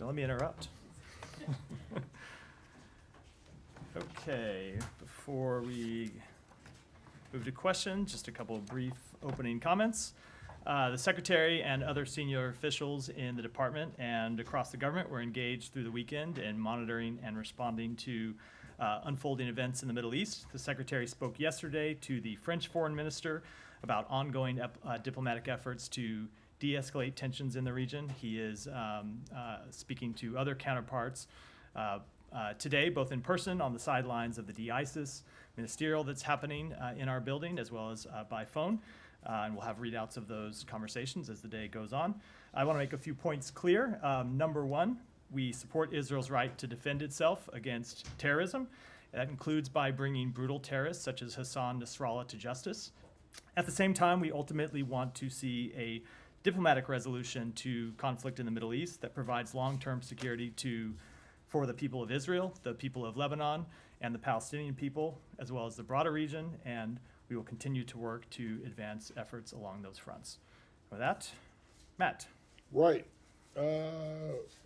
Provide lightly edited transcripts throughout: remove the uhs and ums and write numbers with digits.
Don't let me interrupt. Okay, before we move to questions, just a couple of brief opening comments. The Secretary and other senior officials in the department and across the government were engaged through the weekend in monitoring and responding to unfolding events in the Middle East. The Secretary spoke yesterday to the French Foreign Minister about ongoing diplomatic efforts to de-escalate tensions in the region. He is speaking to other counterparts today, both in person on the sidelines of the de-ISIS ministerial that's happening in our building, as well as by phone. And we'll have readouts of those conversations as the day goes on. I want to make a few points clear. Number one, we support Israel's right to defend itself against terrorism. That includes by bringing brutal terrorists such as Hassan Nasrallah to justice. At the same time, we ultimately want to see a diplomatic resolution to conflict in the Middle East that provides long-term security for the people of Israel, the people of Lebanon, and the Palestinian people, as well as the broader region, and we will continue to work to advance efforts along those fronts. With that, Matt. Right.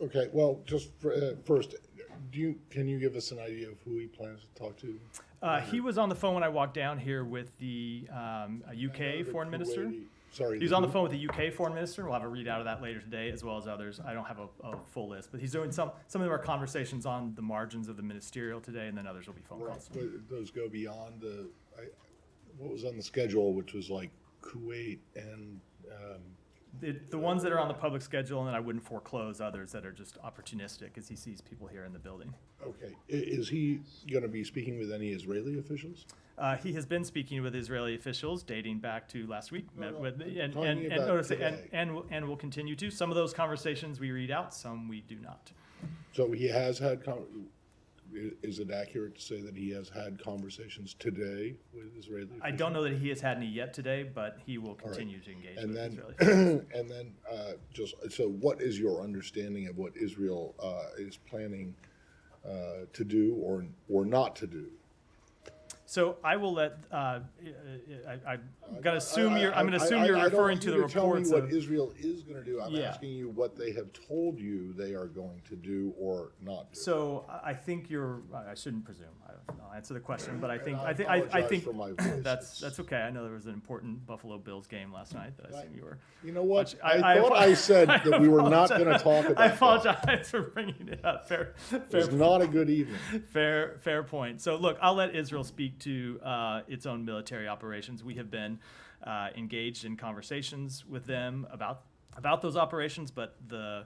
Okay, well, just first, can you give us an idea of who he plans to talk to? He was on the phone when I walked down here with the UK foreign minister. Sorry. He was on the phone with the UK foreign minister. We'll have a readout of that later today, as well as others. I don't have a full list, but he's doing some of our conversations on the margins of the ministerial today, and then others will be phone calls. Right, but those go beyond what was on the schedule, which was like Kuwait and. The ones that are on the public schedule, and then I wouldn't foreclose others that are just opportunistic as he sees people here in the building. Okay. Is he going to be speaking with any Israeli officials? He has been speaking with Israeli officials dating back to last week, and will continue to. Some of those conversations we read out, some we do not. So he has had, is it accurate to say that he has had conversations today with Israeli officials? I don't know that he has had any yet today, but he will continue to engage with Israeli officials. And then so what is your understanding of what Israel is planning to do or not to do? So I will let. I'm going to assume you're. I'm going to assume you're referring to the reports. Tell me what Israel is going to do. I'm asking you what they have told you they are going to do or not do. So I think you're. I shouldn't presume. I'll answer the question, but I think. I think for my voice. That's okay. I know there was an important Buffalo Bills game last night that I assume you were. You know what? I thought I said that we were not going to talk about. I apologize for bringing it up. Fair. It's not a good evening. Fair point. So look, I'll let Israel speak to its own military operations. We have been engaged in conversations with them about those operations, but the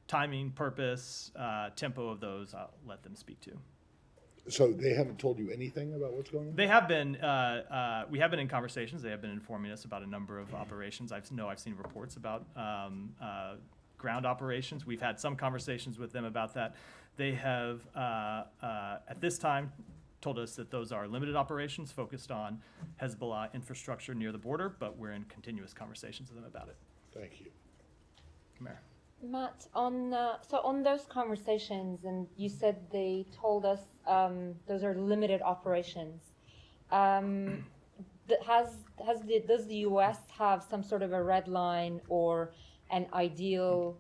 timing, purpose, tempo of those, I'll let them speak to. So they haven't told you anything about what's going on? They have been. We have been in conversations. They have been informing us about a number of operations. I've seen reports about ground operations. We've had some conversations with them about that. They have, at this time, told us that those are limited operations focused on Hezbollah infrastructure near the border, but we're in continuous conversations with them about it. Thank you. Mayor. Matt, on those conversations, and you said they told us those are limited operations. Does the U.S. have some sort of a red line or an ideal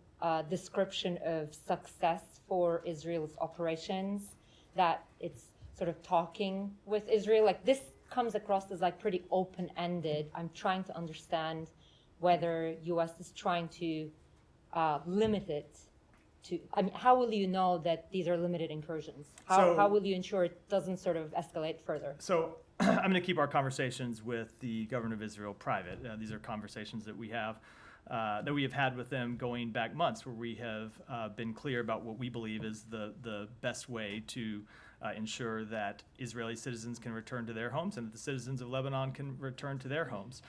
description of success for Israel's operations that it's sort of talking with Israel? Like, this comes across as like pretty open-ended. I'm trying to understand whether U.S. is trying to limit it to, I mean, how will you know that these are limited incursions? How will you ensure it doesn't sort of escalate further? So I'm going to keep our conversations with the government of Israel private. These are conversations that we have had with them going back months, where we have been clear about what we believe is the best way to ensure that Israeli citizens can return to their homes and that the citizens of Lebanon can return to their homes.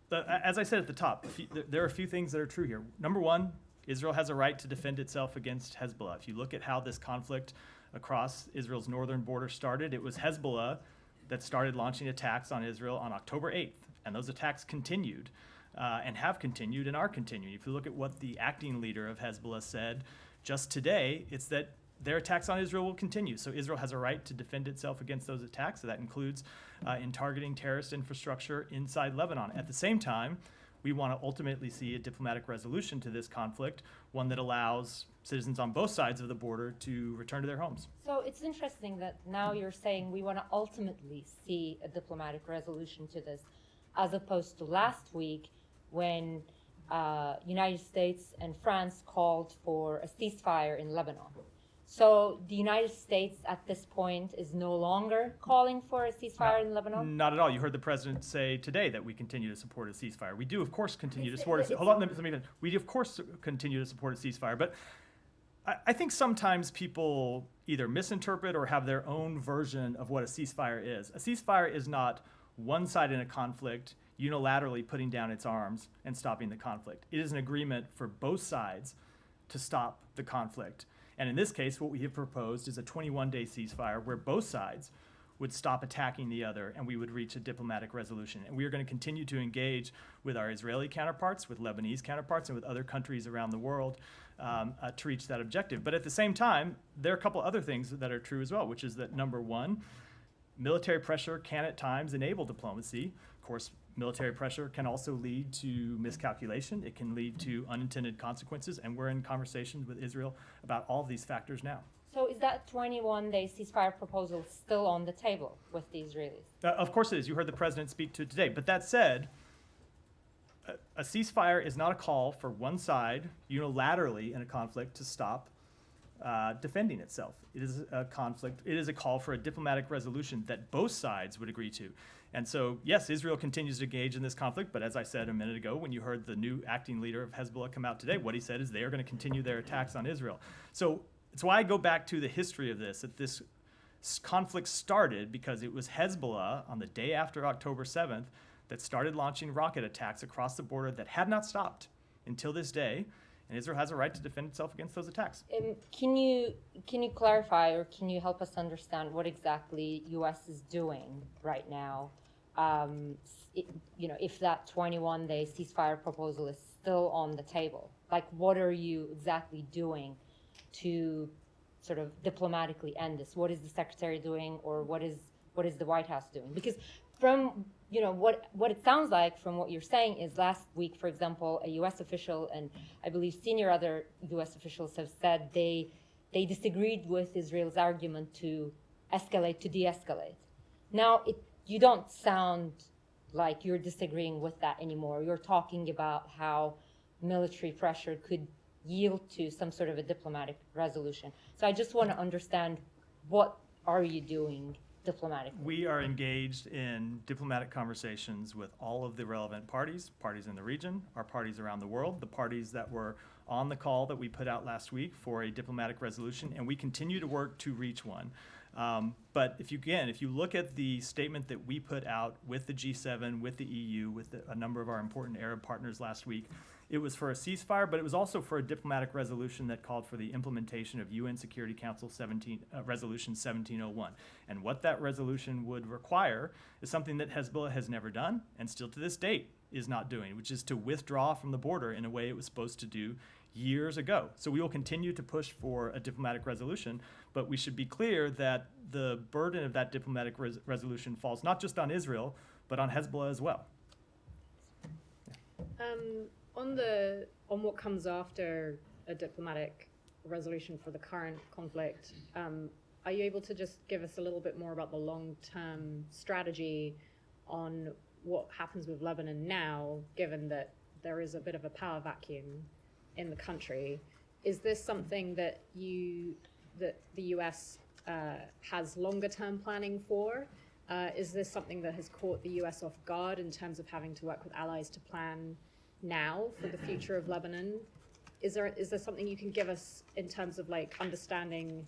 But as I said at the top, there are a few things that are true here. Number one, Israel has a right to defend itself against Hezbollah. If you look at how this conflict across Israel's northern border started, it was Hezbollah that started launching attacks on Israel on October 8th, and those attacks continued and have continued and are continuing. If you look at what the acting leader of Hezbollah said just today, it's that their attacks on Israel will continue. So Israel has a right to defend itself against those attacks. So that includes in targeting terrorist infrastructure inside Lebanon. At the same time, We want to ultimately see a diplomatic resolution to this conflict, one that allows citizens on both sides of the border to return to their homes. So it's interesting that now you're saying we want to ultimately see a diplomatic resolution to this, as opposed to last week when United States and France called for a ceasefire in Lebanon. So the United States at this point is no longer calling for a ceasefire in Lebanon? Not at all. You heard the president say today that we continue to support a ceasefire. We do, of course, continue to It's- support. it's- Hold on, let me finish. We of course continue to support a ceasefire, but I think sometimes people either misinterpret or have their own version of what a ceasefire is. A ceasefire is not one side in a conflict unilaterally putting down its arms and stopping the conflict. It is an agreement for both sides to stop the conflict. And in this case, what we have proposed is a 21-day ceasefire where both sides would stop attacking the other and we would reach a diplomatic resolution. And we are going to continue to engage with our Israeli counterparts, with Lebanese counterparts, and with other countries around the world to reach that objective. But at the same time, there are a couple other things that are true as well, which is that number one, military pressure can at times enable diplomacy. Of course, military pressure can also lead to miscalculation. It can lead to unintended consequences, and we're in conversations with Israel about all of these factors now. So is that 21-day ceasefire proposal still on the table with the Israelis? Of course it is. You heard the president speak to it today. But that said, a ceasefire is not a call for one side unilaterally in a conflict to stop defending itself. It is a conflict. It is a call for a diplomatic resolution that both sides would agree to. And so, yes, Israel continues to engage in this conflict, but as I said a minute ago, when you heard the new acting leader of Hezbollah come out today, what he said is they are going to continue their attacks on Israel. So it's why I go back to the history of this, that this conflict started because it was Hezbollah on the day after October 7th that started launching rocket attacks across the border that had not stopped until this day. And Israel has a right to defend itself against those attacks. Can you clarify, or can you help us understand what exactly U.S. is doing right now? If that 21-day ceasefire proposal is still on the table, like what are you exactly doing to sort of diplomatically end this? What is the secretary doing, or what is the White House doing? Because from what it sounds like from what you're saying is last week, for example, a U.S. official and I believe senior other U.S. officials have said they disagreed with Israel's argument to escalate to de-escalate. Now you don't sound like you're disagreeing with that anymore. You're talking about how military pressure could yield to some sort of a diplomatic resolution. So I just want to understand, what are you doing diplomatically? We are engaged in diplomatic conversations with all of the relevant parties in the region, our parties around the world, the parties that were on the call that we put out last week for a diplomatic resolution, and we continue to work to reach one. But if you look at the statement that we put out with the G7, with the EU, with a number of our important Arab partners last week, it was for a ceasefire, but it was also for a diplomatic resolution that called for the implementation of UN Security Council Resolution 1701. And what that resolution would require is something that Hezbollah has never done, and still to this date is not doing, which is to withdraw from the border in a way it was supposed to do years ago. So we will continue to push for a diplomatic resolution, but we should be clear that the burden of that diplomatic resolution falls not just on Israel, but on Hezbollah as well. On what comes after a diplomatic resolution for the current conflict, are you able to just give us a little bit more about the long-term strategy on what happens with Lebanon now, given that there is a bit of a power vacuum in the country? Is this something that the U.S. has longer-term planning for? Is this something that has caught the U.S. off guard in terms of having to work with allies to plan now for the future of Lebanon? Is there something you can give us in terms of understanding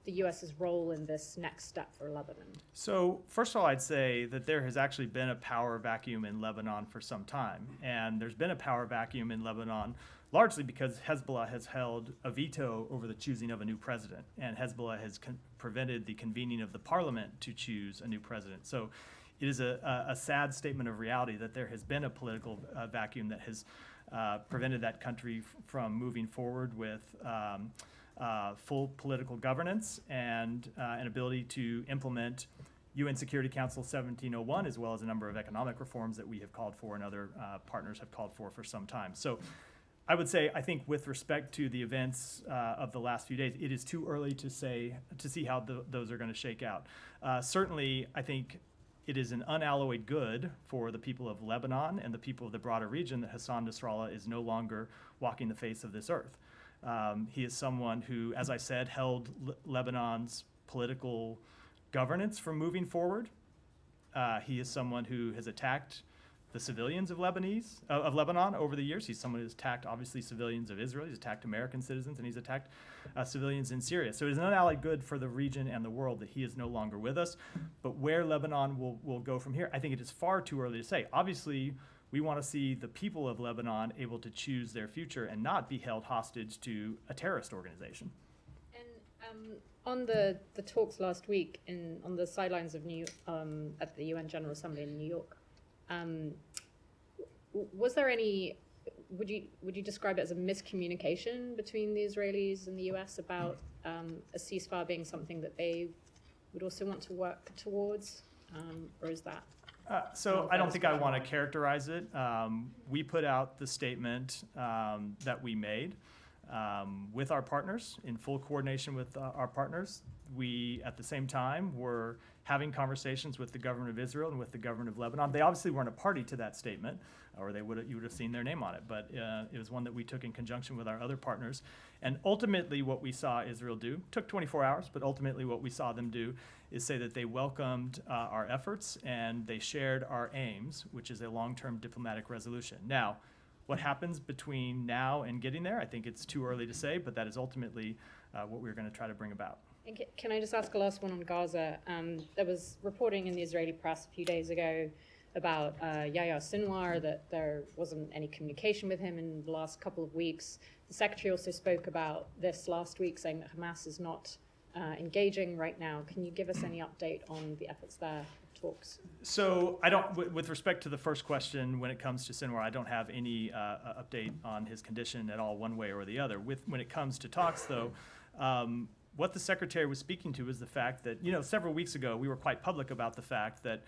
the U.S.'s role in this next step for Lebanon? So first of all, I'd say that there has actually been a power vacuum in Lebanon for some time. And there's been a power vacuum in Lebanon largely because Hezbollah has held a veto over the choosing of a new president. And Hezbollah has prevented the convening of the parliament to choose a new president. So it is a sad statement of reality that there has been a political vacuum that has prevented that country from moving forward with full political governance and an ability to implement UN Security Council 1701, as well as a number of economic reforms that we have called for and other partners have called for some time. So I would say, I think with respect to the events of the last few days, it is too early to see how those are going to shake out. Certainly, I think it is an unalloyed good for the people of Lebanon and the people of the broader region that Hassan Nasrallah is no longer walking the face of this earth. He is someone who, as I said, held Lebanon's political governance from moving forward. He is someone who has attacked the civilians of Lebanon over the years. He's someone who's attacked, obviously, civilians of Israel. He's attacked American citizens, and he's attacked civilians in Syria. So it is an unalloyed good for the region and the world that he is no longer with us. But where Lebanon will go from here, I think it is far too early to say. Obviously, we want to see the people of Lebanon able to choose their future and not be held hostage to a terrorist organization. And on the talks last week on the sidelines of at the UN General Assembly in New York, was there any? Would you describe it as a miscommunication between the Israelis and the US about a ceasefire being something that they would also want to work towards, or is that? So I don't think I want to characterize it. We put out the statement that we made with our partners in full coordination with our partners. We, at the same time, were having conversations with the government of Israel and with the government of Lebanon. They obviously weren't a party to that statement, or you would have seen their name on it, but it was one that we took in conjunction with our other partners. And ultimately what we saw Israel do, took 24 hours, but ultimately what we saw them do is say that they welcomed our efforts and they shared our aims, which is a long-term diplomatic resolution. Now, what happens between now and getting there, I think it's too early to say, but that is ultimately what we're going to try to bring about. And can I just ask a last one on Gaza? There was reporting in the Israeli press a few days ago about Yahya Sinwar, that there wasn't any communication with him in the last couple of weeks. The secretary also spoke about this last week, saying that Hamas is not engaging right now. Can you give us any update on the efforts there, talks? So with respect to the first question, when it comes to Sinwar, I don't have any update on his condition at all, one way or the other. When it comes to talks, though, what the secretary was speaking to is the fact that, several weeks ago, we were quite public about the fact that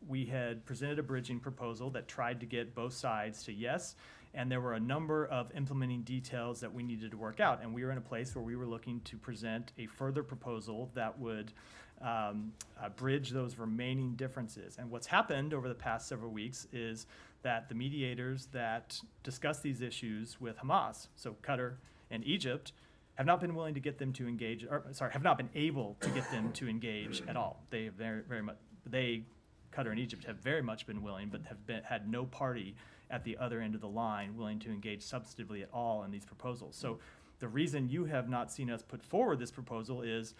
we had presented a bridging proposal that tried to get both sides to yes, and there were a number of implementing details that we needed to work out. And we were in a place where we were looking to present a further proposal that would bridge those remaining differences. And what's happened over the past several weeks is that the mediators that discuss these issues with Hamas, so Qatar and Egypt, have not been willing to get them to engage, have not been able to get them to engage at all. They have Qatar and Egypt have very much been willing, but had no party at the other end of the line willing to engage substantively at all in these proposals. So the reason you have not seen us put forward this proposal is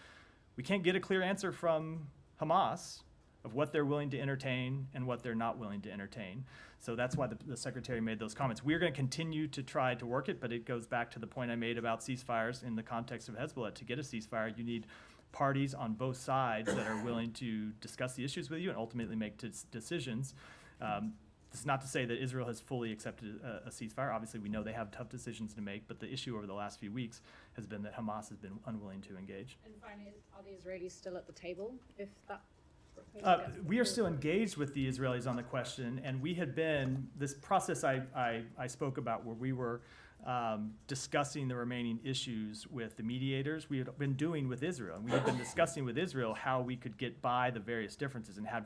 we can't get a clear answer from Hamas of what they're willing to entertain and what they're not willing to entertain. So that's why the secretary made those comments. We're going to continue to try to work it, but it goes back to the point I made about ceasefires in the context of Hezbollah. To get a ceasefire, you need parties on both sides that are willing to discuss the issues with you and ultimately make decisions. This is not to say that Israel has fully accepted a ceasefire. Obviously, we know they have tough decisions to make, but the issue over the last few weeks has been that Hamas has been unwilling to engage. And finally, are the Israelis still at the table if that? We are still engaged with the Israelis on the question, and we had been, this process I spoke about where we were discussing the remaining issues with the mediators, we had been doing with Israel. And we had been discussing with Israel how we could get by the various differences and had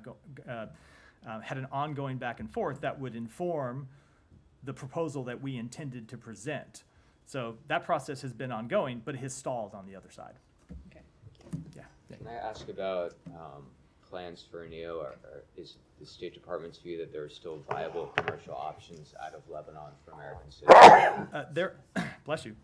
an ongoing back and forth that would inform the proposal that we intended to present. So that process has been ongoing, but it has stalled on the other side. Okay. Yeah. Can I ask about plans for NEO? Or is the State Department's view that there are still viable commercial options out of Lebanon for American citizens? Bless you.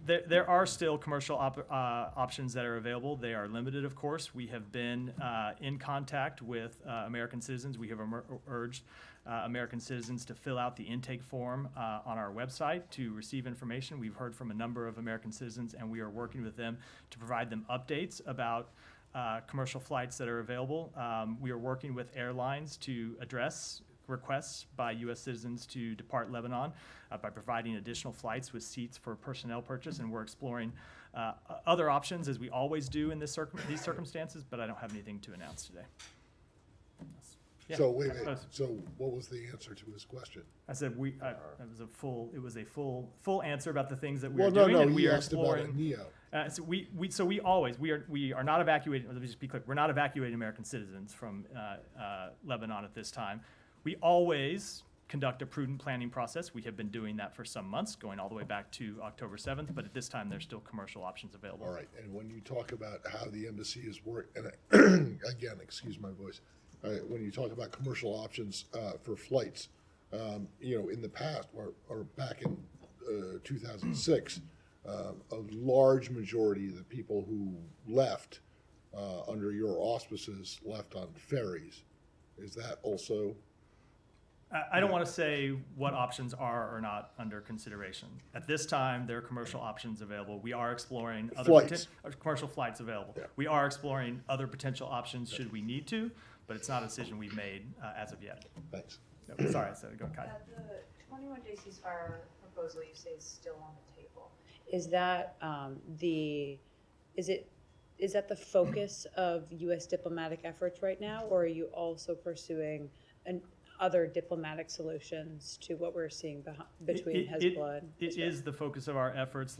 There are still commercial options that are available. They are limited, of course. We have been in contact with American citizens. We have urged American citizens to fill out the intake form on our website to receive information. We've heard from a number of American citizens, and we are working with them to provide them updates about commercial flights that are available. We are working with airlines to address requests by U.S. citizens to depart Lebanon by providing additional flights with seats for personnel purchase, and we're exploring other options, as we always do in these circumstances, but I don't have anything to announce today. Yeah. So wait, Oh, so what was the answer to his question? I said it was a full answer about the things that we Well, are no, doing, no, and we he are asked about a exploring. NEO. So we are not evacuating. Let me just be clear. We're not evacuating American citizens from Lebanon at this time. We always conduct a prudent planning process. We have been doing that for some months, going all the way back to October 7th. But at this time, there's still commercial options available. All right, and when you talk about how the embassy is and again, excuse my voice, when you talk about commercial options for flights, in the past, or back in 2006, a large majority of the people who left under your auspices left on ferries. Is that also? I don't want to say what options are or not under consideration. At this time, there are commercial options available. We are exploring other Flights. commercial flights available. Yeah. We are exploring other potential options should we need to, but it's not a decision we've made as of yet. Thanks. No, sorry, I said go, Kai. The 21-day ceasefire proposal you say is still on the table. Is that is that the focus of U.S. diplomatic efforts right now, or are you also pursuing other diplomatic solutions to what we're seeing between Hezbollah and It Israel? is the focus of our efforts,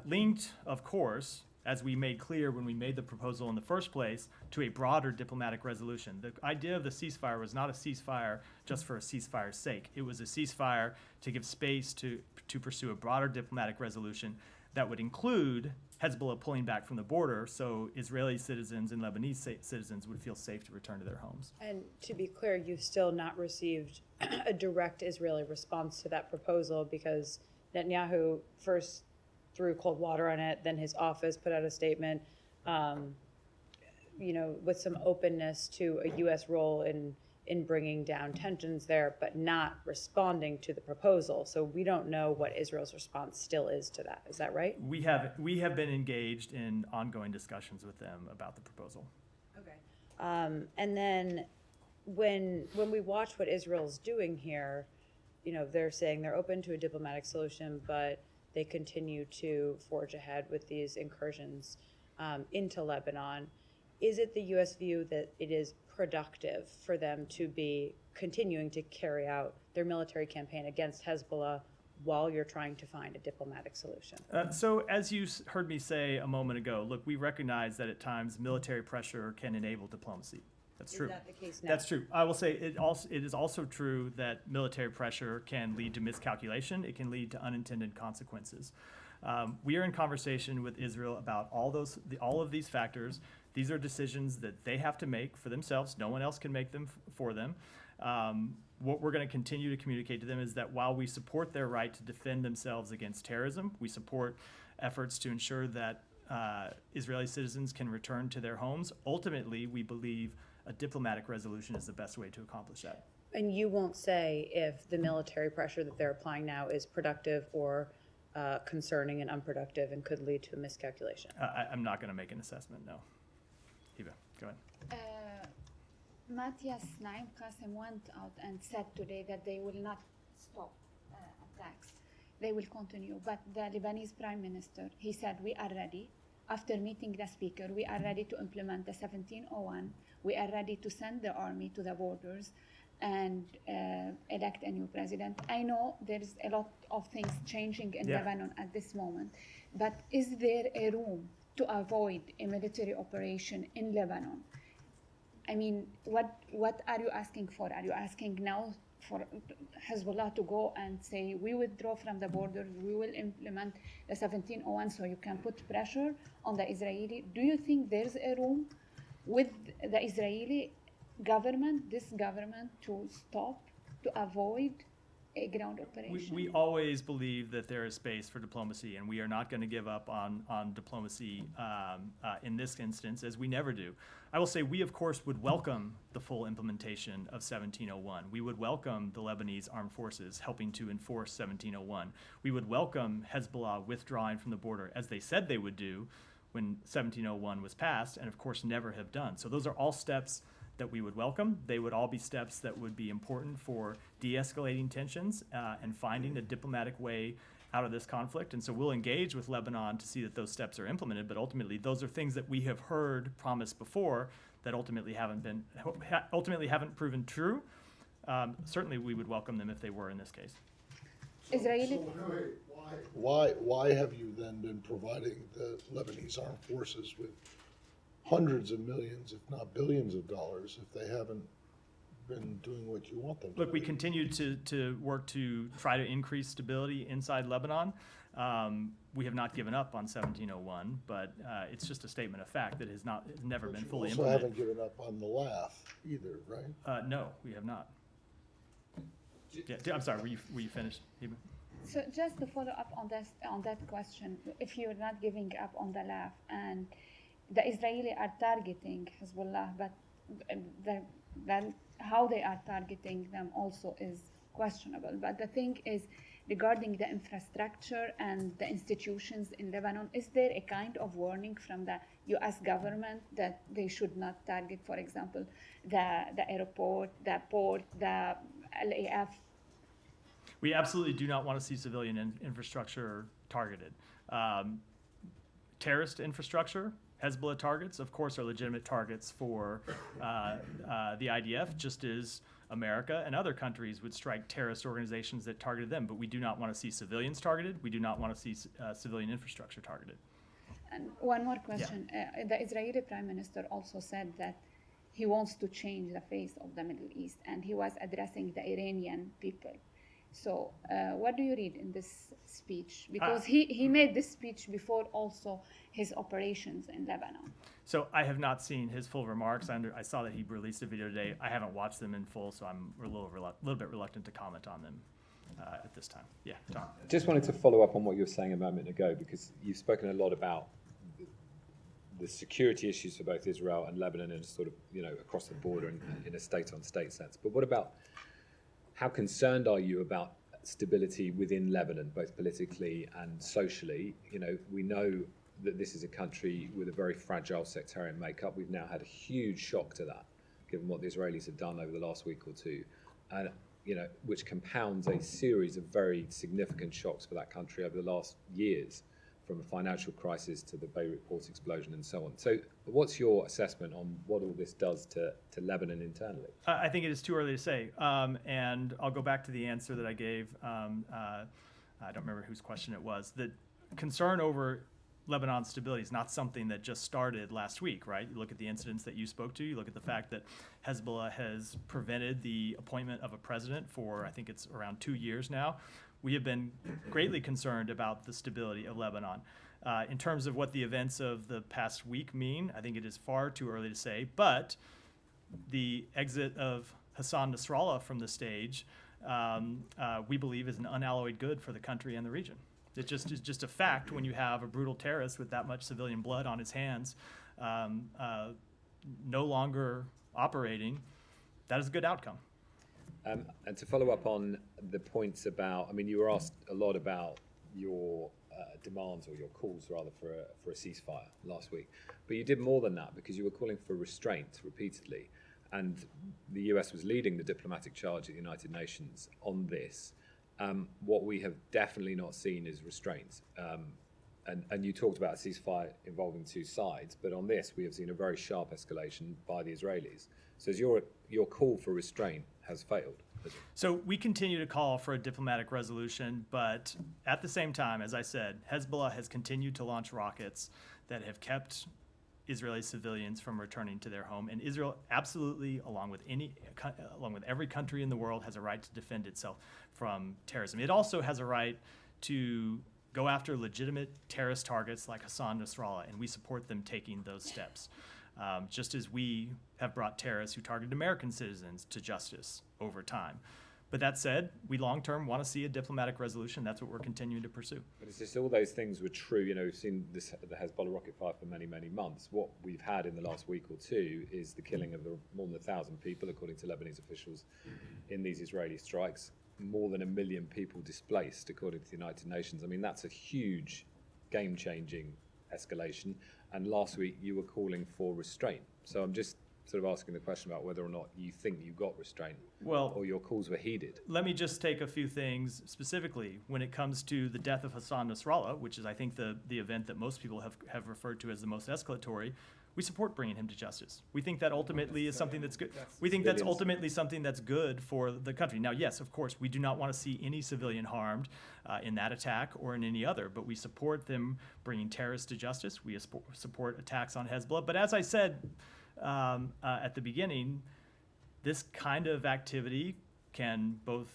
linked, of course, as we made clear when we made the proposal in the first place, to a broader diplomatic resolution. The idea of the ceasefire was not a ceasefire just for a ceasefire's sake. It was a ceasefire to give space to pursue a broader diplomatic resolution that would include Hezbollah pulling back from the border, so Israeli citizens and Lebanese citizens would feel safe to return to their homes. And to be clear, you've still not received a direct Israeli response to that proposal, because Netanyahu first threw cold water on it, then his office put out a statement, with some openness to a U.S. role in bringing down tensions there, but not responding to the proposal. So we don't know what Israel's response still is to that. Is that right? We have been engaged in ongoing discussions with them about the proposal. Okay. And then when we watch what Israel's doing here, they're saying they're open to a diplomatic solution, but they continue to forge ahead with these incursions into Lebanon. Is it the U.S. view that it is productive for them to be continuing to carry out their military campaign against Hezbollah while you're trying to find a diplomatic solution? So as you heard me say a moment ago, look, we recognize that at times military pressure can enable diplomacy. That's true. Is that the case now? That's true. I will say it is also true that military pressure can lead to miscalculation. It can lead to unintended consequences. We are in conversation with Israel about all of these factors. These are decisions that they have to make for themselves. No one else can make them for them. What we're going to continue to communicate to them is that while we support their right to defend themselves against terrorism, we support efforts to ensure that Israeli citizens can return to their homes. Ultimately, we believe a diplomatic resolution is the best way to accomplish that. And you won't say if the military pressure that they're applying now is productive or concerning and unproductive and could lead to a miscalculation? I'm not going to make an assessment, no. Hiba, go ahead. Matthias Naim Qassem went out and said today that they will not stop attacks. They will continue. But the Lebanese Prime Minister, he said, we are ready. After meeting the speaker, we are ready to implement the 1701. We are ready to send the army to the borders and elect a new president. I know there's a lot of things changing in Lebanon at this moment, but is there a room to avoid a military operation in Lebanon? I mean, what are you asking for? Are you asking now for Hezbollah to go and say, we withdraw from the border, we will implement the 1701 so you can put pressure on the Israeli? Do you think there's a room with the Israeli government, this government, to stop, to avoid a ground operation? We always believe that there is space for diplomacy, and we are not going to give up on diplomacy in this instance, as we never do. I will say we, of course, would welcome the full implementation of 1701. We would welcome the Lebanese armed forces helping to enforce 1701. We would welcome Hezbollah withdrawing from the border, as they said they would do when 1701 was passed, and of course never have done. So those are all steps that we would welcome. They would all be steps that would be important for de-escalating tensions and finding a diplomatic way out of this conflict. And so we'll engage with Lebanon to see that those steps are implemented. But ultimately, those are things that we have heard promised before that ultimately haven't proven true. Certainly, we would welcome them if they were in this case. Israeli. So, why have you then been providing the Lebanese armed forces with hundreds of millions, if not billions of dollars, if they haven't been doing what you want them to? Look, we do? continue to work to try to increase stability inside Lebanon. We have not given up on 1701, but it's just a statement of fact that has never But been you fully also implemented. haven't given up on the laugh either, right? No, we have not. Yeah, I'm sorry, were you finished, Heba? So just to follow up on that question, if you're not giving up on the laugh, and the Israeli are targeting Hezbollah, but how they are targeting them also is questionable. But the thing is, regarding the infrastructure and the institutions in Lebanon, is there a kind of warning from the U.S. government that they should not target, for example, the airport, the port, the LAF? We absolutely do not want to see civilian infrastructure targeted. Terrorist infrastructure, Hezbollah targets, of course, are legitimate targets for the IDF, just as America and other countries would strike terrorist organizations that targeted them. But we do not want to see civilians targeted. We do not want to see civilian infrastructure targeted. And one more question. The Israeli Prime Minister also said that he wants to change the face of the Middle East, and he was addressing the Iranian people. So what do you read in this speech? Because he made this speech before also his operations in Lebanon. So I have not seen his full remarks. I saw that he released a video today. I haven't watched them in full, so I'm a little bit reluctant to comment on them at this time. Yeah, Tom. Just wanted to follow up on what you were saying a moment ago, because you've spoken a lot about the security issues for both Israel and Lebanon and sort of, across the border and in a state-on-state sense. But what about, how concerned are you about stability within Lebanon, both politically and socially? We know that this is a country with a very fragile sectarian makeup. We've now had a huge shock to that, given what the Israelis have done over the last week or two, and which compounds a series of very significant shocks for that country over the last years, from a financial crisis to the Beirut port explosion and so on. So what's your assessment on what all this does to Lebanon internally? I think it is too early to say. And I'll go back to the answer that I gave. I don't remember whose question it was. The concern over Lebanon's stability is not something that just started last week, right? You look at the incidents that you spoke to. You look at the fact that Hezbollah has prevented the appointment of a president for, I think it's around 2 years now. We have been greatly concerned about the stability of Lebanon. In terms of what the events of the past week mean, I think it is far too early to say, but the exit of Hassan Nasrallah from the stage, we believe is an unalloyed good for the country and the region. It is just a fact when you have a brutal terrorist with that much civilian blood on his hands no longer operating, that is a good outcome. And to follow up on the points about, you were asked a lot about your demands, or your calls rather, for a ceasefire last week. But you did more than that, because you were calling for restraint repeatedly. And the US was leading the diplomatic charge at the United Nations on this. What we have definitely not seen is restraint. And you talked about a ceasefire involving two sides, but on this we have seen a very sharp escalation by the Israelis. So as your call for restraint has failed. So we continue to call for a diplomatic resolution, but at the same time, as I said, Hezbollah has continued to launch rockets that have kept Israeli civilians from returning to their home, and Israel absolutely, along with every country in the world, has a right to defend itself from terrorism. It also has a right to go after legitimate terrorist targets like Hassan Nasrallah, and we support them taking those steps. Just as we have brought terrorists who targeted American citizens to justice over time. But that said, we long-term want to see a diplomatic resolution. That's what we're continuing to pursue. But it's just all those things were true. We've seen the Hezbollah rocket fire for many, many months. What we've had in the last week or two is the killing of more than 1,000 people, according to Lebanese officials, in these Israeli strikes. More than 1 million people displaced, according to the United Nations. That's a huge, game-changing escalation. And last week you were calling for restraint. So I'm just sort of asking the question about whether or not you think you got restraint Well, or your calls were heeded. let me just take a few things specifically when it comes to the death of Hassan Nasrallah, which is, I think, the event that most people have referred to as the most escalatory. We support bringing him to justice. We think that ultimately is something that's good. We think that's ultimately something that's good for the country. Now, yes, of course, we do not want to see any civilian harmed in that attack or in any other, but we support them bringing terrorists to justice. We support attacks on Hezbollah. But as I said at the beginning, this kind of activity can both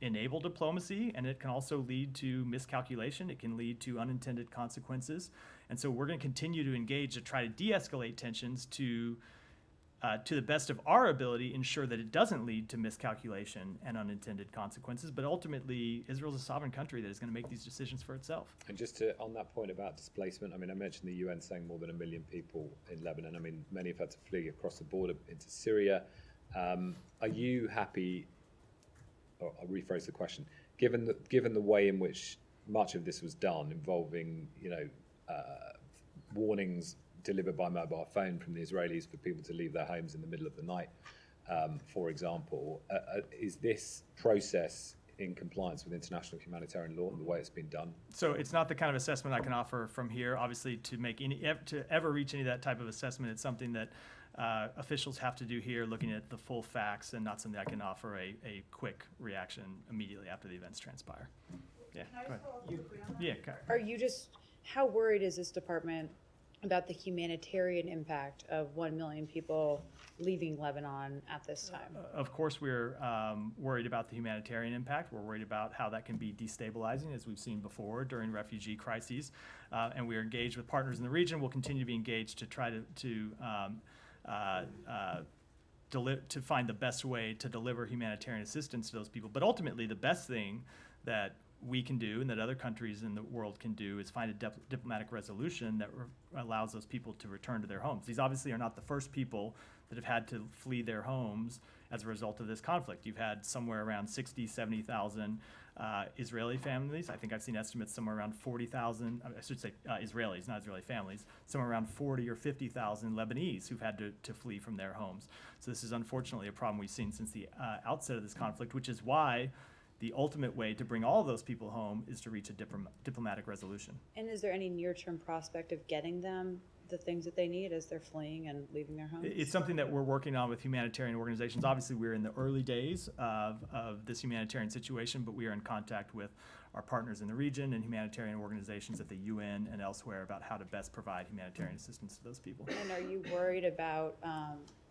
enable diplomacy and it can also lead to miscalculation. It can lead to unintended consequences. And so we're going to continue to engage to try to de-escalate tensions to the best of our ability, ensure that it doesn't lead to miscalculation and unintended consequences. But ultimately, Israel's a sovereign country that is going to make these decisions for itself. And just on that point about displacement, I mean, I mentioned the UN saying more than 1 million people in Lebanon. I mean, many have had to flee across the border into Syria. Are you happy, or I'll rephrase the question, given the way in which much of this was done, involving, warnings delivered by mobile phone from the Israelis for people to leave their homes in the middle of the night, for example, is this process in compliance with international humanitarian law and the way it's been done? So it's not the kind of assessment I can offer from here. Obviously, to ever reach any of that type of assessment, it's something that officials have to do here, looking at the full facts, and not something I can offer a quick reaction immediately after the events transpire. Yeah, go ahead. Yeah, go ahead. Are you how worried is this department about the humanitarian impact of 1 million people leaving Lebanon at this time? Of course, we're worried about the humanitarian impact. We're worried about how that can be destabilizing, as we've seen before during refugee crises. And we are engaged with partners in the region. We'll continue to be engaged to try to find the best way to deliver humanitarian assistance to those people. But ultimately, the best thing that we can do and that other countries in the world can do is find a diplomatic resolution that allows those people to return to their homes. These obviously are not the first people that have had to flee their homes as a result of this conflict. You've had somewhere around 60, 70,000 Israeli families. I think I've seen estimates somewhere around 40,000, I should say Israelis, not Israeli families, somewhere around 40 or 50,000 Lebanese who've had to flee from their homes. So this is unfortunately a problem we've seen since the outset of this conflict, which is why the ultimate way to bring all those people home is to reach a diplomatic resolution. And is there any near-term prospect of getting them the things that they need as they're fleeing and leaving their homes? It's something that we're working on with humanitarian organizations. Obviously, we're in the early days of this humanitarian situation, but we are in contact with our partners in the region and humanitarian organizations at the UN and elsewhere about how to best provide humanitarian assistance to those people. And are you worried about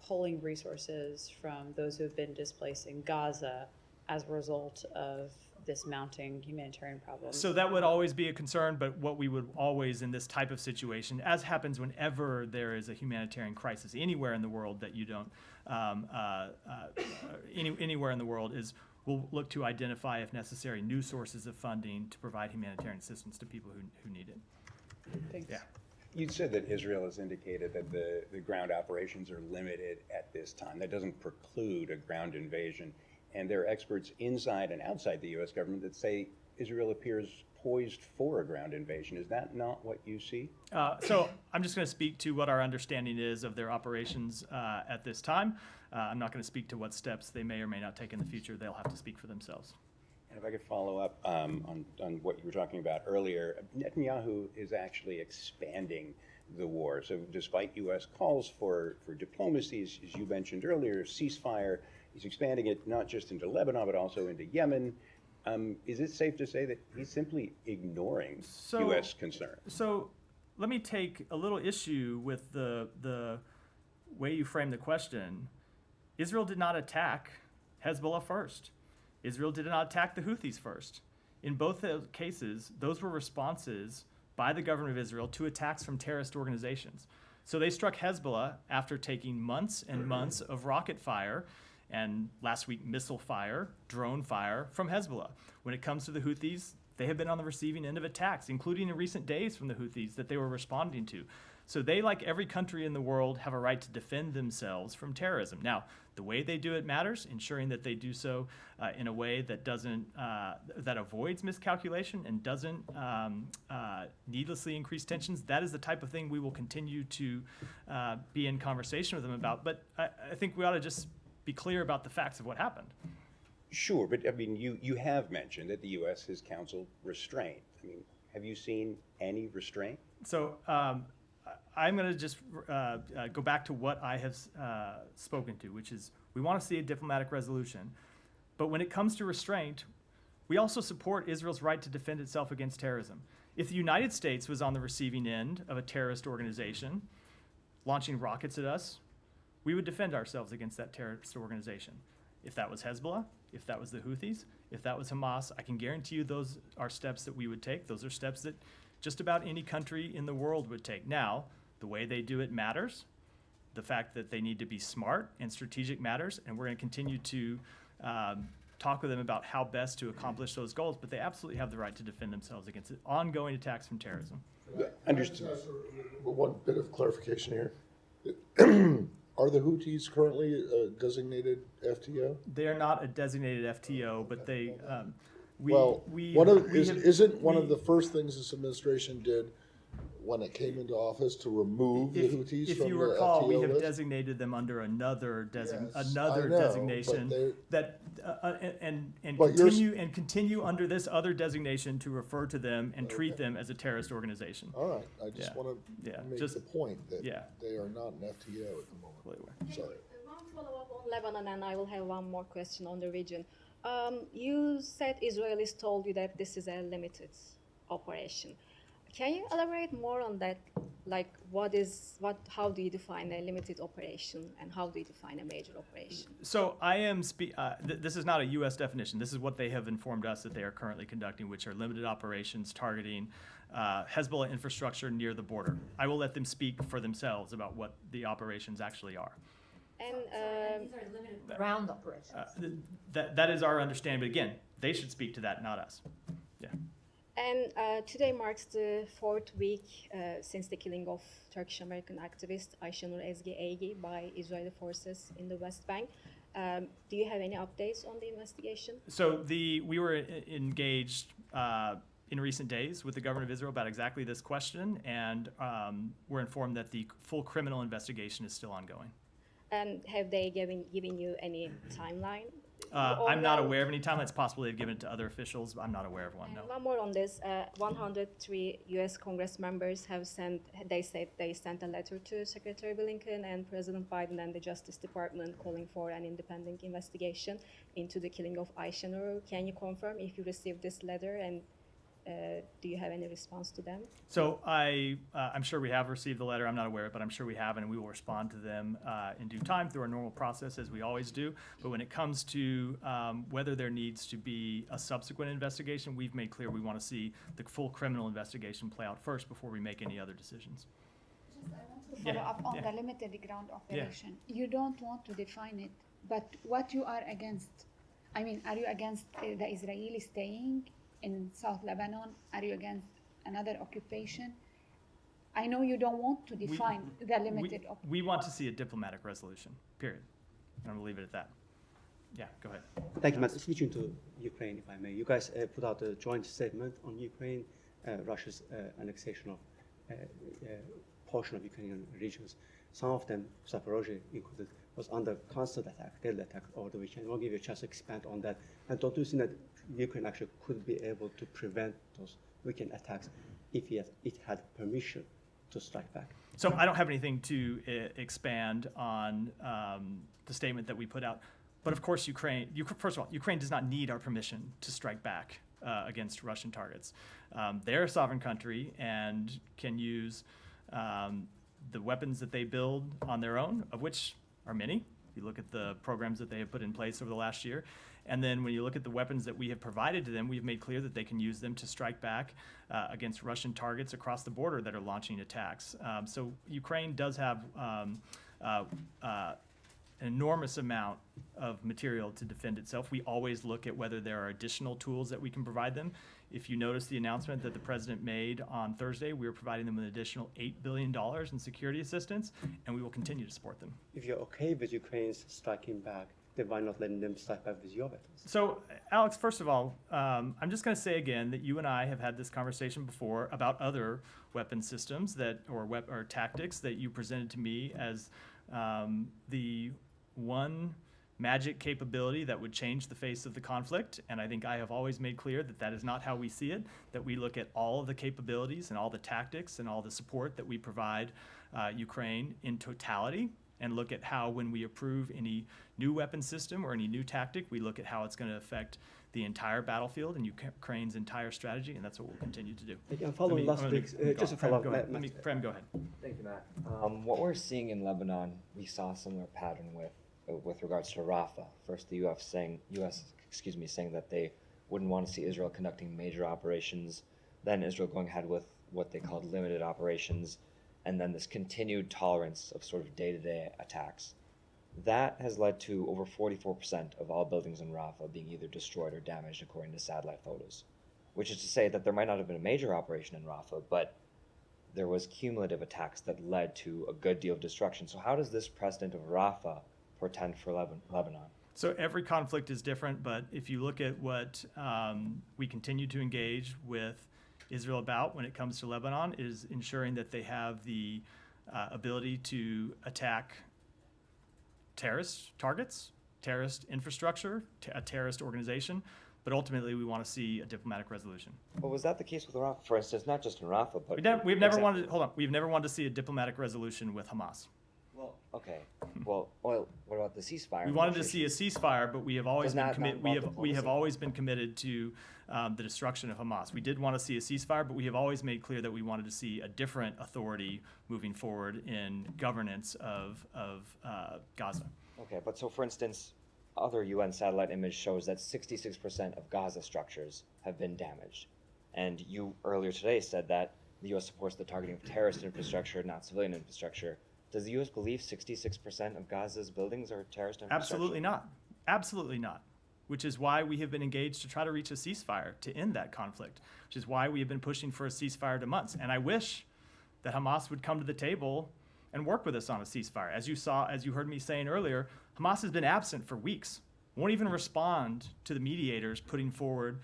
pulling resources from those who have been displaced in Gaza as a result of this mounting humanitarian problem? So that would always be a concern, but what we would always in this type of situation, as happens whenever there is a humanitarian crisis anywhere in the world that you don't, anywhere in the world, is we'll look to identify, if necessary, new sources of funding to provide humanitarian assistance to people who need it. Thanks. Yeah. You said that Israel has indicated that the ground operations are limited at this time. That doesn't preclude a ground invasion. And there are experts inside and outside the U.S. government that say Israel appears poised for a ground invasion. Is that not what you see? So I'm just going to speak to what our understanding is of their operations at this time. I'm not going to speak to what steps they may or may not take in the future. They'll have to speak for themselves. And if I could follow up on what you were talking about earlier, Netanyahu is actually expanding the war. So despite U.S. calls for diplomacy, as you mentioned earlier, ceasefire, he's expanding it not just into Lebanon, but also into Yemen. Is it safe to say that he's simply ignoring U.S. concerns? So let me take a little issue with the way you frame the question. Israel did not attack Hezbollah first. Israel did not attack the Houthis first. In both cases, those were responses by the government of Israel to attacks from terrorist organizations. So they struck Hezbollah after taking months and months of rocket fire and last week missile fire, drone fire from Hezbollah. When it comes to the Houthis, they have been on the receiving end of attacks, including in recent days from the Houthis that they were responding to. So they, like every country in the world, have a right to defend themselves from terrorism. Now, the way they do it matters, ensuring that they do so in a way that doesn't, that avoids miscalculation and doesn't needlessly increase tensions. That is the type of thing we will continue to be in conversation with them about. But I think we ought to just be clear about the facts of what happened. Sure, but I mean, you have mentioned that the U.S. has counseled restraint. I mean, have you seen any restraint? So I'm going to just go back to what I have spoken to, which is we want to see a diplomatic resolution. But when it comes to restraint, we also support Israel's right to defend itself against terrorism. If the United States was on the receiving end of a terrorist organization launching rockets at us, we would defend ourselves against that terrorist organization. If that was Hezbollah, if that was the Houthis, if that was Hamas, I can guarantee you those are steps that we would take. Those are steps that just about any country in the world would take. Now, the way they do it matters. The fact that they need to be smart and strategic matters, and we're going to continue to talk with them about how best to accomplish those goals, but they absolutely have the right to defend themselves against ongoing attacks from terrorism. Understood. One bit of clarification here. Are the Houthis currently a designated FTO? They are not a designated FTO, but they, Isn't one of the first things this administration did when it came into office to remove the Houthis If from you the recall, we FTO have list? designated them under another Yes, another I know, designation but that and But yours- continue under this other designation to refer to them and treat them as a terrorist organization. All right, I just Yeah. want Yeah, to make just- the point that yeah. they are not an FTO at the moment. Sorry. One follow-up on Lebanon, and I will have one more question on the region. You said Israelis told you that this is a limited operation. Can you elaborate more on that? Like, how do you define a limited operation, and how do you define a major operation? So I am. This is not a U.S. definition. This is what they have informed us that they are currently conducting, which are limited operations targeting Hezbollah infrastructure near the border. I will let them speak for themselves about what the operations actually are. And These are limited ground operations. That is our understanding. But again, they should speak to that, not us. Yeah. And today marks the 4th week since the killing of Turkish-American activist Ayşenur Ezgi Egi by Israeli forces in the West Bank. Do you have any updates on the investigation? So we were engaged in recent days with the government of Israel about exactly this question, and we're informed that the full criminal investigation is still ongoing. And have they given you any timeline? I'm not aware of any time. It's possible they've given it to other officials, but I'm not aware of one, no. And one more on this. 103 U.S. Congress members have sent a letter to Secretary Blinken and President Biden and the Justice Department calling for an independent investigation into the killing of Ayşenur. Can you confirm if you received this letter, and do you have any response to them? So I'm sure we have received the letter. I'm not aware, but I'm sure we have, and we will respond to them in due time through our normal process, as we always do. But when it comes to whether there needs to be a subsequent investigation, we've made clear we want to see the full criminal investigation play out first before we make any other decisions. Just I want to follow Yeah, up on yeah. the limited ground operation. You don't want to define it, but what you are against, I mean, are you against the Israelis staying in South Lebanon? Are you against another occupation? I know you don't want to define the limited operation. We want to see a diplomatic resolution, period. And I'm going to leave it at that. Yeah, go ahead. Thank you, Matt. Switching to Ukraine, if I may. You guys put out a joint statement on Ukraine, Russia's annexation of portion of Ukrainian regions. Some of them, Zaporozhye included, was under constant attack, daily attack over the weekend. I'll give you a chance to expand on that. And don't you think that Ukraine actually could be able to prevent those weekend attacks if it had permission to strike back? So I don't have anything to expand on the statement that we put out. But of course, first of all, Ukraine does not need our permission to strike back against Russian targets. They're a sovereign country and can use the weapons that they build on their own, of which are many. If you look at the programs that they have put in place over the last year. And then when you look at the weapons that we have provided to them, we've made clear that they can use them to strike back against Russian targets across the border that are launching attacks. So Ukraine does have an an enormous amount of material to defend itself. We always look at whether there are additional tools that we can provide them. If you notice the announcement that the president made on Thursday, we are providing them an additional $8 billion in security assistance, and we will continue to support them. If you're okay with Ukraine's striking back, then why not letting them strike back with your weapons? So, Alex, first of all, I'm just going to say again that you and I have had this conversation before about other weapon systems or tactics that you presented to me as the one magic capability that would change the face of the conflict. And I think I have always made clear that that is not how we see it, that we look at all of the capabilities and all the tactics and all the support that we provide Ukraine in totality, and look at how, when we approve any new weapon system or any new tactic, we look at how it's going to affect the entire battlefield and Ukraine's entire strategy, and that's what we'll continue to do. Again, following last week's, just to follow up, Prem, go ahead. Thank you, Matt. What we're seeing in Lebanon, we saw a similar pattern with regards to Rafah. First, the U.S. saying that they wouldn't want to see Israel conducting major operations. Then Israel going ahead with what they called limited operations, and then this continued tolerance of sort of day-to-day attacks. That has led to over 44% of all buildings in Rafah being either destroyed or damaged, according to satellite photos. Which is to say that there might not have been a major operation in Rafah, but there was cumulative attacks that led to a good deal of destruction. So how does this precedent of Rafah portend for Lebanon? So every conflict is different, but if you look at what we continue to engage with Israel about when it comes to Lebanon, is ensuring that they have the ability to attack terrorist targets, terrorist infrastructure, a terrorist organization, but ultimately we want to see a diplomatic resolution. Well, was that the case with Rafah, for instance, not just in Rafah, but... We've never wanted to see a diplomatic resolution with Hamas. Well, okay. Well, what about the ceasefire? We wanted to see a ceasefire, but we have always Doesn't been that committed. not involve We have diplomacy? always been committed to the destruction of Hamas. We did want to see a ceasefire, but we have always made clear that we wanted to see a different authority moving forward in governance of Gaza. Okay, but so for instance, other UN satellite image shows that 66% of Gaza structures have been damaged. And you earlier today said that the U.S. supports the targeting of terrorist infrastructure, not civilian infrastructure. Does the U.S. believe 66% of Gaza's buildings are terrorist infrastructure? Absolutely not. Absolutely not. Which is why we have been engaged to try to reach a ceasefire to end that conflict, which is why we have been pushing for a ceasefire to months. And I wish that Hamas would come to the table and work with us on a ceasefire. As you heard me saying earlier, Hamas has been absent for weeks. Won't even respond to the mediators putting forward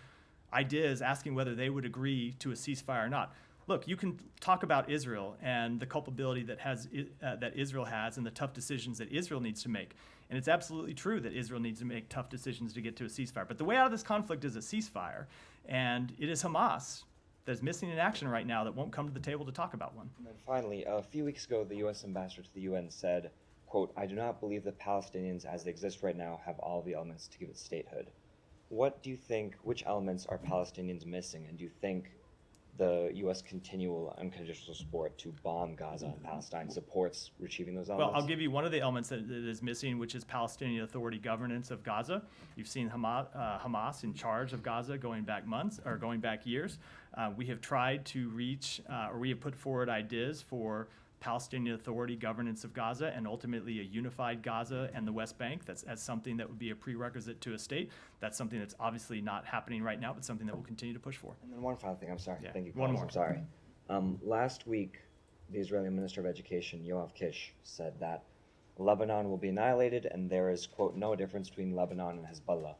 ideas asking whether they would agree to a ceasefire or not. Look, you can talk about Israel and the culpability that Israel has and the tough decisions that Israel needs to make. And it's absolutely true that Israel needs to make tough decisions to get to a ceasefire. But the way out of this conflict is a ceasefire. And it is Hamas that's missing in action right now that won't come to the table to talk about one. And then finally, a few weeks ago, the U.S. ambassador to the UN said, quote, "I do not believe the Palestinians as they exist right now have all the elements to give it statehood." What do you think, which elements are Palestinians missing? And do you think the U.S. continual unconditional support to bomb Gaza and Palestine supports achieving those elements? Well, I'll give you one of the elements that is missing, which is Palestinian Authority governance of Gaza. You've seen Hamas in charge of Gaza going back months or going back years. We have tried to reach, or we have put forward ideas for Palestinian Authority governance of Gaza and ultimately a unified Gaza and the West Bank. That's as something that would be a prerequisite to a state. That's something that's obviously not happening right now, but something that we'll continue to push for. And then one final thing, I'm sorry. Yeah, Thank you, one Carlos, more. I'm sorry. Last week, the Israeli Minister of Education, Yoav Kish, said that Lebanon will be annihilated and there is, quote, no difference between Lebanon and Hezbollah.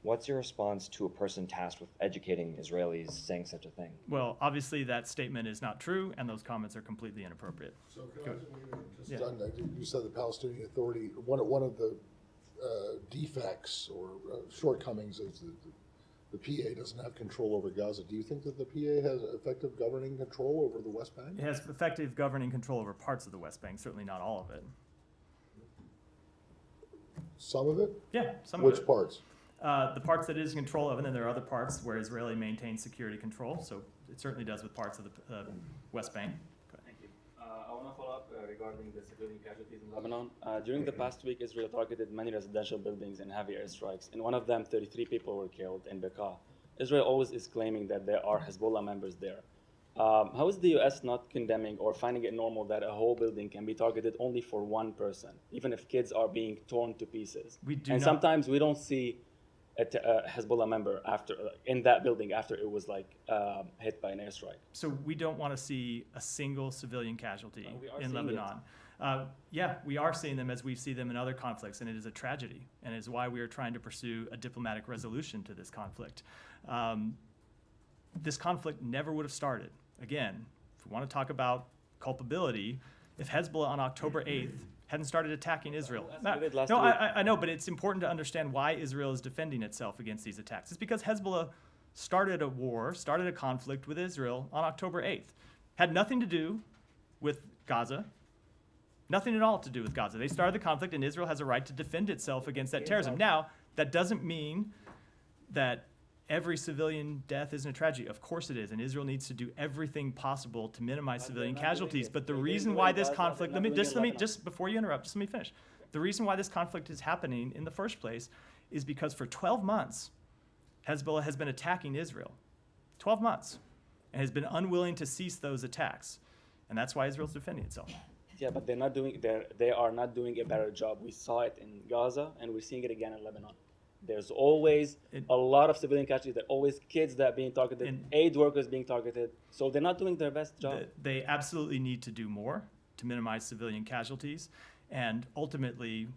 What's your response to a person tasked with educating Israelis saying such a thing? Well, obviously that statement is not true and those comments are completely inappropriate. So can I just Yeah. on that, you said the Palestinian Authority, one of the defects or shortcomings is the PA doesn't have control over Gaza. Do you think that the PA has effective governing control over the West Bank? It has effective governing control over parts of the West Bank, certainly not all of it. Some of it? Yeah, some of it. Which parts? The parts that it is in control of, and then there are other parts where Israeli maintains security control. So it certainly does with parts of the West Bank. Thank you. I want to follow up regarding the civilian casualties in Lebanon. During the past week, Israel targeted many residential buildings and heavy airstrikes. In one of them, 33 people were killed in Bekaa. Israel always is claiming that there are Hezbollah members there. How is the U.S. not condemning or finding it normal that a whole building can be targeted only for one person, even if kids are being torn to pieces? We do and not- sometimes we don't see a Hezbollah member after in that building after it was hit by an airstrike. So we don't want to see a single civilian casualty We are in seeing it. Lebanon. Yeah, we are seeing them as we see them in other conflicts, and it is a tragedy, and it is why we are trying to pursue a diplomatic resolution to this conflict. This conflict never would have started. Again, if we want to talk about culpability, if Hezbollah on October 8th hadn't started attacking Israel. That's what we did last No, week. I know, but it's important to understand why Israel is defending itself against these attacks. It's because Hezbollah started a war, started a conflict with Israel on October 8th. Had nothing to do with Gaza. Nothing at all to do with Gaza. They started the conflict, and Israel has a right to defend itself against that terrorism. Now, that doesn't mean that every civilian death isn't a tragedy. Of course it is, and Israel needs to do everything possible to minimize civilian casualties. But the reason why this conflict, just before you interrupt, just let me finish. The reason why this conflict is happening in the first place is because for 12 months, Hezbollah has been attacking Israel. 12 months, and has been unwilling to cease those attacks. And that's why Israel's defending itself. Yeah, but they are not doing a better job. We saw it in Gaza, and we're seeing it again in Lebanon. There's always a lot of civilian casualties. There are always kids that are being targeted, And- aid workers being targeted. So they're not doing their best job. They absolutely need to do more to minimize civilian casualties. And ultimately,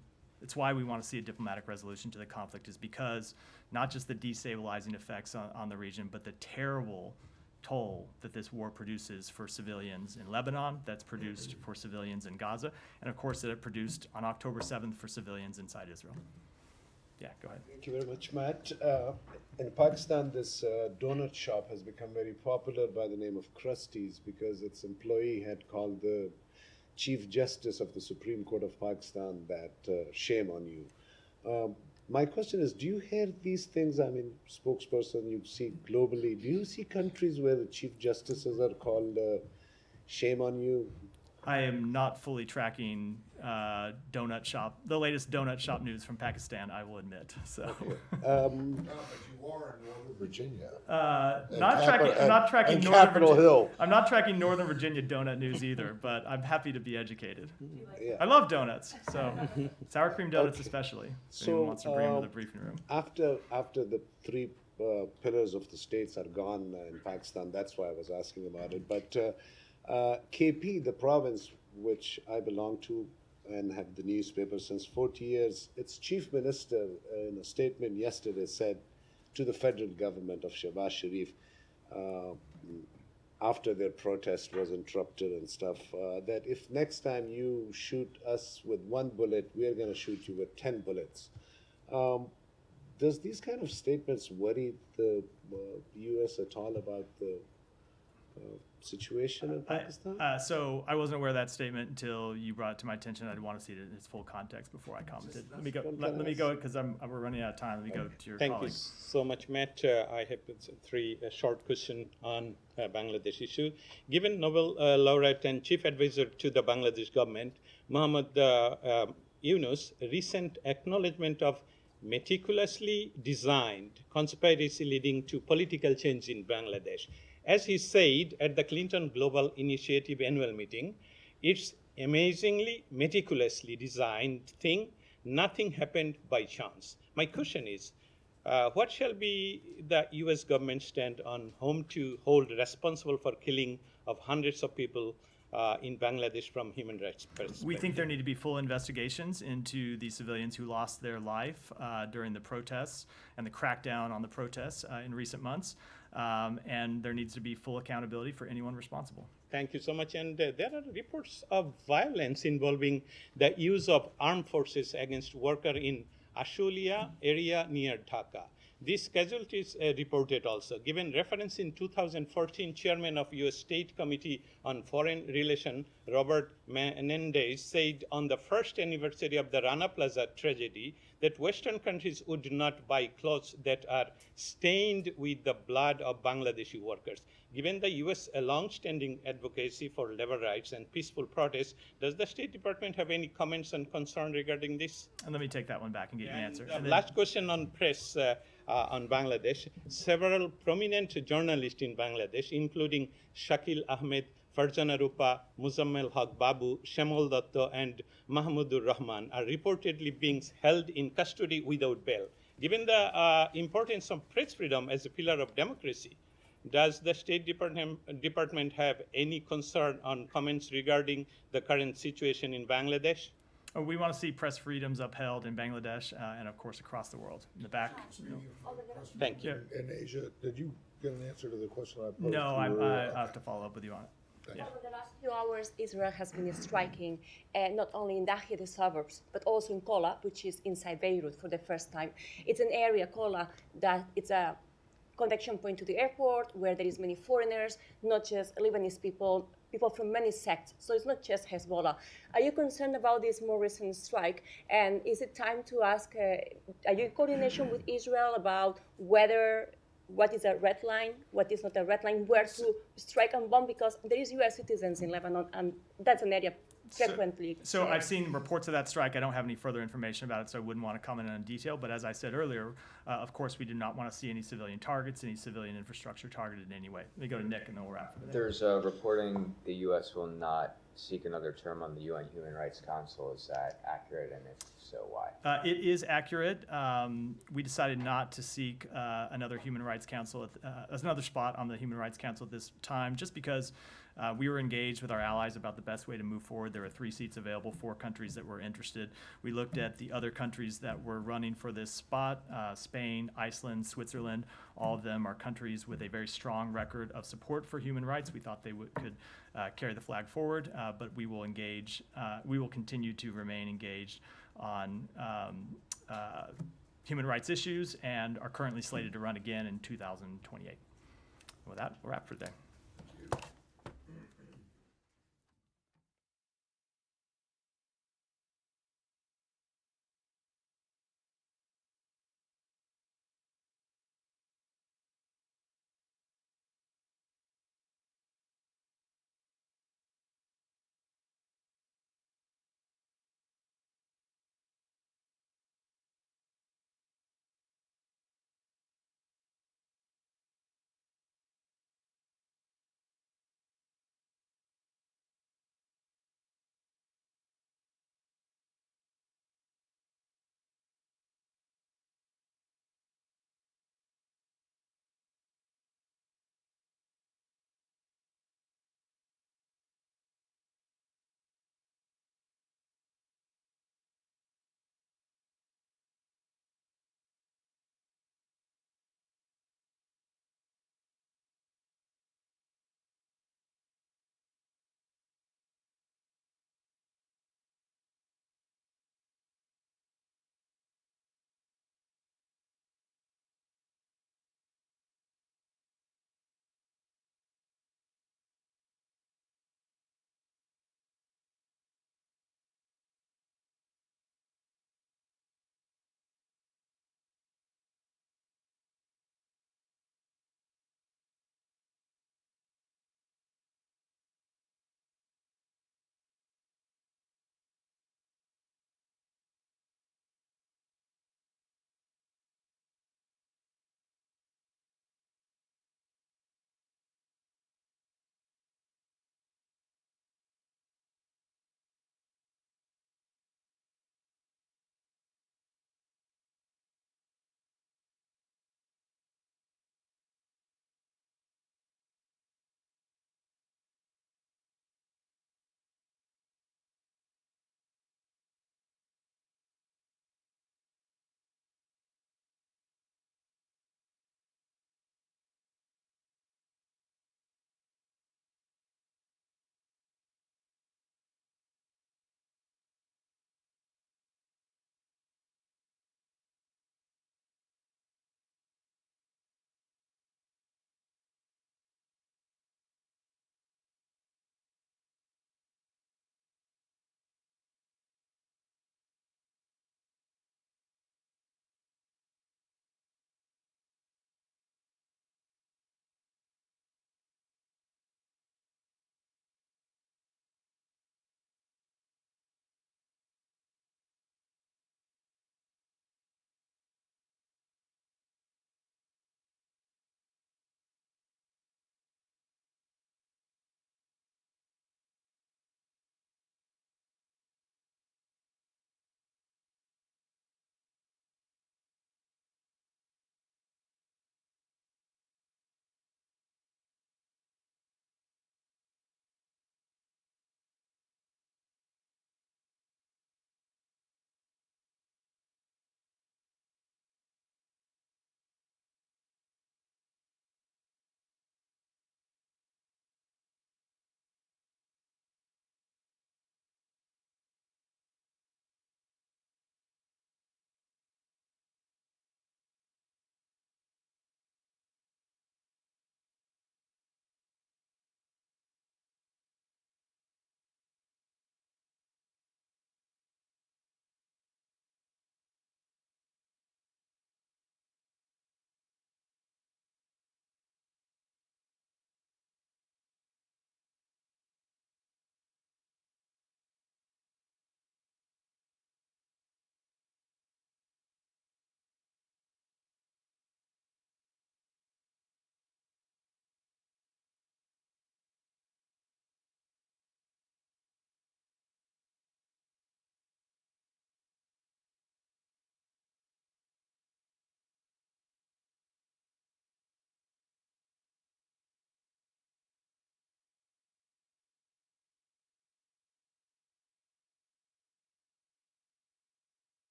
it's why we want to see a diplomatic resolution to the conflict, is because not just the destabilizing effects on the region, but the terrible toll that this war produces for civilians in Lebanon, that's produced for civilians in Gaza, and of course that it produced on October 7th for civilians inside Israel. Yeah, go ahead. Thank you very much, Matt. In Pakistan, this donut shop has become very popular by the name of Krusty's because its employee had called the Chief Justice of the Supreme Court of Pakistan that shame on you. My question is, do you hear these things? I mean, spokesperson, you see globally, do you see countries where the Chief Justices are called shame on you? I am not fully tracking the latest donut shop news from Pakistan, I will admit. So, But you are in Northern Virginia. And not tracking and Northern Capitol Virginia. Hill. I'm not tracking Northern Virginia donut news either, but I'm happy to be educated. Yeah. I love donuts, so sour cream donuts especially. If anyone wants to bring them to the briefing room. After the three pillars of the states are gone in Pakistan, that's why I was asking about it. But KP, the province which I belong to and have the newspaper since 40 years, its chief minister in a statement yesterday said to the federal government of Shehbaz Sharif, after their protest was interrupted and stuff, that if next time you shoot us with one bullet, we are going to shoot you with 10 bullets. Does these kind of statements worry the U.S. at all about the situation in Pakistan? So I wasn't aware of that statement until you brought it to my attention. I'd want to see it in its full context before I commented. Let me go let, because we're running out of time. Let me go to your Thank colleague. you so much, Matt. I have three short questions on Bangladesh issue. Given Nobel laureate and chief advisor to the Bangladesh government, Muhammad Yunus' recent acknowledgement of meticulously designed conspiracy leading to political change in Bangladesh. As he said at the Clinton Global Initiative annual meeting, it's amazingly meticulously designed thing. Nothing happened by chance. My question is, what shall be the U.S. government stand on whom to hold responsible for killing of hundreds of people in Bangladesh from human rights perspective? We think there need to be full investigations into the civilians who lost their life during the protests and the crackdown on the protests in recent months. And there needs to be full accountability for anyone responsible. Thank you so much. And there are reports of violence involving the use of armed forces against workers in Ashulia area near Dhaka. These casualties reported also. Given reference in 2014, chairman of U.S. State Committee on Foreign Relations Robert Menendez, said on the first anniversary of the Rana Plaza tragedy that Western countries would not buy clothes that are stained with the blood of Bangladeshi workers. Given the U.S. long-standing advocacy for labor rights and peaceful protests, does the State Department have any comments and concern regarding this? And let me take that one back and get you an answer. And then- Last question on press on Bangladesh. Several prominent journalists in Bangladesh, including Shakil Ahmed, Farjana Rupa, Muzammel Haq Babu, Shemal Datta, and Mahmudur Rahman, are reportedly being held in custody without bail. Given the importance of press freedom as a pillar of democracy, does the State Department have any concern on comments regarding the current situation in Bangladesh? We want to see press freedoms upheld in Bangladesh and, of course, across the world. In the back. Thank you. In Asia, did you get an answer to the question I posed? No, to you? I have to follow up with you on it. Yeah. Over the last few hours, Israel has been striking not only in Dahia, the suburbs, but also in Kola, which is inside Beirut for the first time. It's an area, Kola, that it's a connection point to the airport where there is many foreigners, not just Lebanese people, people from many sects. So it's not just Hezbollah. Are you concerned about this more recent strike? And is it time to ask, are you in coordination with Israel about what is a red line, what is not a red line, where to strike and bomb? Because there is U.S. citizens in Lebanon, and that's an area frequently. So I've seen reports of that strike. I don't have any further information about it, so I wouldn't want to comment in detail. But as I said earlier, of course, we do not want to see any civilian targets, any civilian infrastructure targeted in any way. Let me go to Nick, and then we'll wrap for the day. There's reporting the U.S. will not seek another term on the UN Human Rights Council. Is that accurate, and if so, why? It is accurate. We decided not to seek another Human Rights Council, another spot on the Human Rights Council at this time, just because we were engaged with our allies about the best way to move forward. There were 3 seats available, 4 countries that were interested. We looked at the other countries that were running for this spot, Spain, Iceland, Switzerland. All of them are countries with a very strong record of support for human rights. We thought they could carry the flag forward, but we will engage. We will continue to remain engaged on human rights issues and are currently slated to run again in 2028. With that, we'll wrap for today.